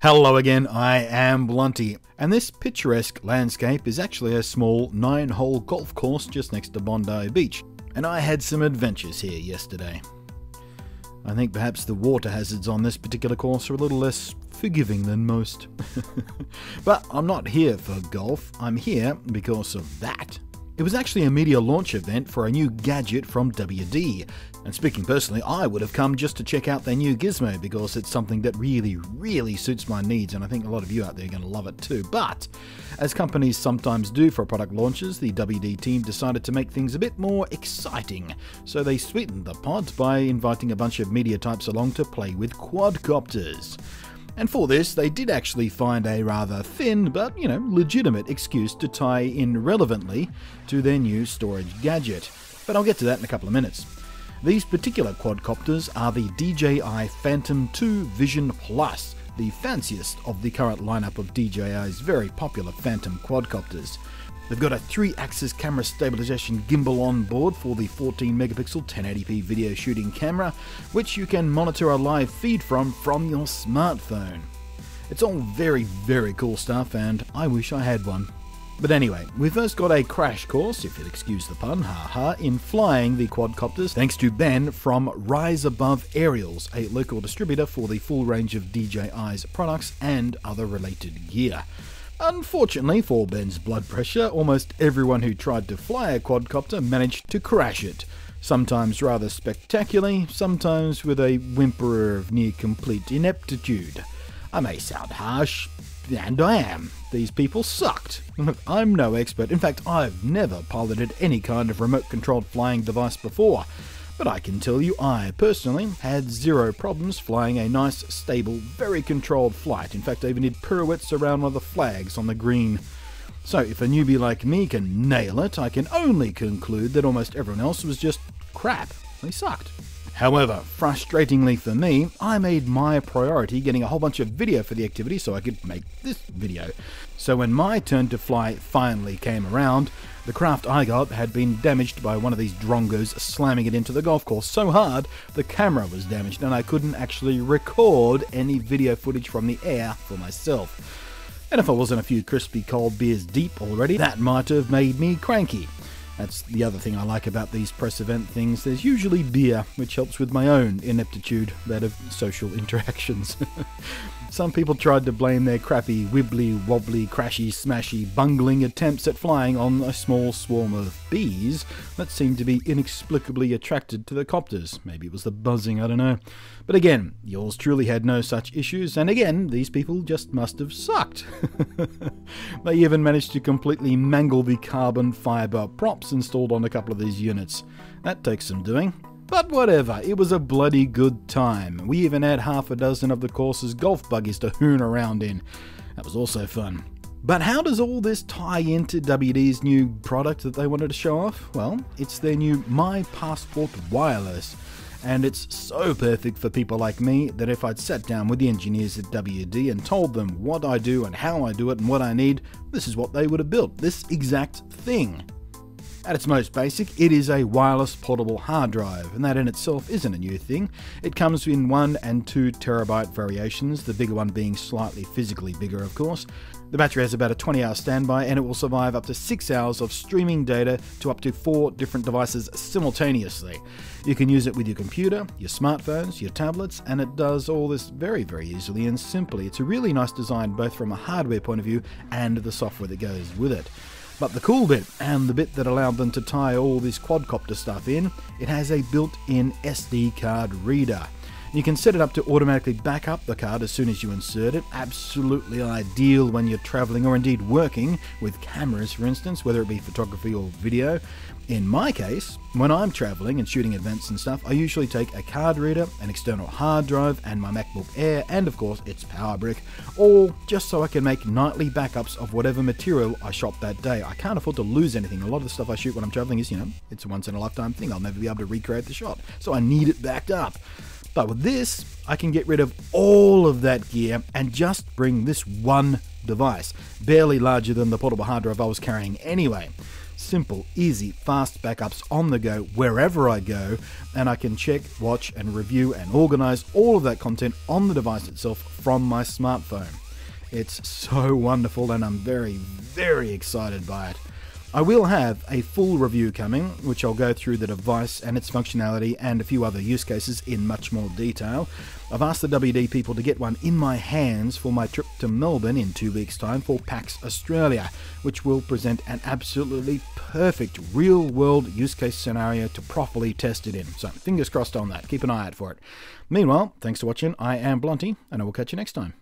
Hello again, I am Blunty, and this picturesque landscape is actually a small 9-hole golf course just next to Bondi Beach, and I had some adventures here yesterday. I think perhaps the water hazards on this particular course are a little less forgiving than most. But I'm not here for golf, I'm here because of that. It was actually a media launch event for a new gadget from WD, and speaking personally, I would have come just to check out their new gizmo because it's something that really suits my needs, and I think a lot of you out there are going to love it too. But, as companies sometimes do for product launches, the WD team decided to make things a bit more exciting, so they sweetened the pot by inviting a bunch of media types along to play with Quad-Copters. And for this, they did actually find a rather thin, but, legitimate excuse to tie in relevantly to their new storage gadget. But I'll get to that in a couple of minutes. These particular quadcopters are the DJI Phantom Vision Plus, the fanciest of the current lineup of DJI's very popular Phantom quadcopters. They've got a 3-axis camera stabilization gimbal on board for the 14-megapixel 1080p video shooting camera, which you can monitor a live feed from your smartphone. It's all very cool stuff, and I wish I had one. But anyway, we first got a crash course, if you'll excuse the pun, in flying the quadcopters, thanks to Ben from Rise Above Aerials, a local distributor for the full range of DJI's products and other related gear. Unfortunately for Ben's blood pressure, almost everyone who tried to fly a quadcopter managed to crash it. Sometimes rather spectacularly, sometimes with a whimper of near-complete ineptitude. I may sound harsh, and I am. These people sucked. Look, I'm no expert. In fact, I've never piloted any kind of remote-controlled flying device before. But I can tell you I, personally, had zero problems flying a nice, stable, very controlled flight. In fact, I even did pirouettes around one of the flags on the green. So if a newbie like me can nail it, I can only conclude that almost everyone else was just crap. They sucked. However, frustratingly for me, I made my priority getting a whole bunch of video for the activity so I could make this video. So when my turn to fly finally came around, the craft I got had been damaged by one of these drongos slamming it into the golf course so hard the camera was damaged and I couldn't actually record any video footage from the air for myself. And if I wasn't a few crispy cold beers deep already, that might have made me cranky. That's the other thing I like about these press event things. There's usually beer, which helps with my own ineptitude, that of social interactions. Some people tried to blame their crappy, wibbly, wobbly, crashy, smashy, bungling attempts at flying on a small swarm of bees that seemed to be inexplicably attracted to the copters. Maybe it was the buzzing, I don't know. But again, yours truly had no such issues, and again, these people just must have sucked. They even managed to completely mangle the carbon fibre props installed on a couple of these units. That takes some doing. But whatever, it was a bloody good time. We even had half a dozen of the course's golf buggies to hoon around in. That was also fun. But how does all this tie into WD's new product that they wanted to show off? Well, it's their new My Passport Wireless. And it's so perfect for people like me that if I'd sat down with the engineers at WD and told them what I do and how I do it and what I need, this is what they would have built, this exact thing. At its most basic, it is a wireless portable hard drive, and that in itself isn't a new thing. It comes in 1 and 2 terabyte variations, the bigger one being slightly physically bigger, of course. The battery has about a 20-hour standby, and it will survive up to 6 hours of streaming data to up to 4 different devices simultaneously. You can use it with your computer, your smartphones, your tablets, and it does all this very easily and simply. It's a really nice design both from a hardware point of view and the software that goes with it. But the cool bit, and the bit that allowed them to tie all this quadcopter stuff in, it has a built-in SD card reader. You can set it up to automatically back up the card as soon as you insert it. Absolutely ideal when you're traveling or indeed working with cameras, for instance, whether it be photography or video. In my case, when I'm traveling and shooting events and stuff, I usually take a card reader, an external hard drive, and my MacBook Air, and of course its power brick, all just so I can make nightly backups of whatever material I shot that day. I can't afford to lose anything. A lot of the stuff I shoot when I'm traveling is, it's a once-in-a-lifetime thing. I'll never be able to recreate the shot, so I need it backed up. But with this, I can get rid of all of that gear and just bring this one device, barely larger than the portable hard drive I was carrying anyway. Simple, easy, fast backups on the go wherever I go, and I can check, watch, and review and organize all of that content on the device itself from my smartphone. It's so wonderful, and I'm very, very excited by it. I will have a full review coming, which I'll go through the device and its functionality and a few other use cases in much more detail. I've asked the WD people to get one in my hands for my trip to Melbourne in 2 weeks' time for PAX Australia, which will present an absolutely perfect real-world use case scenario to properly test it in. So fingers crossed on that. Keep an eye out for it. Meanwhile, thanks for watching. I am Blunty, and I will catch you next time.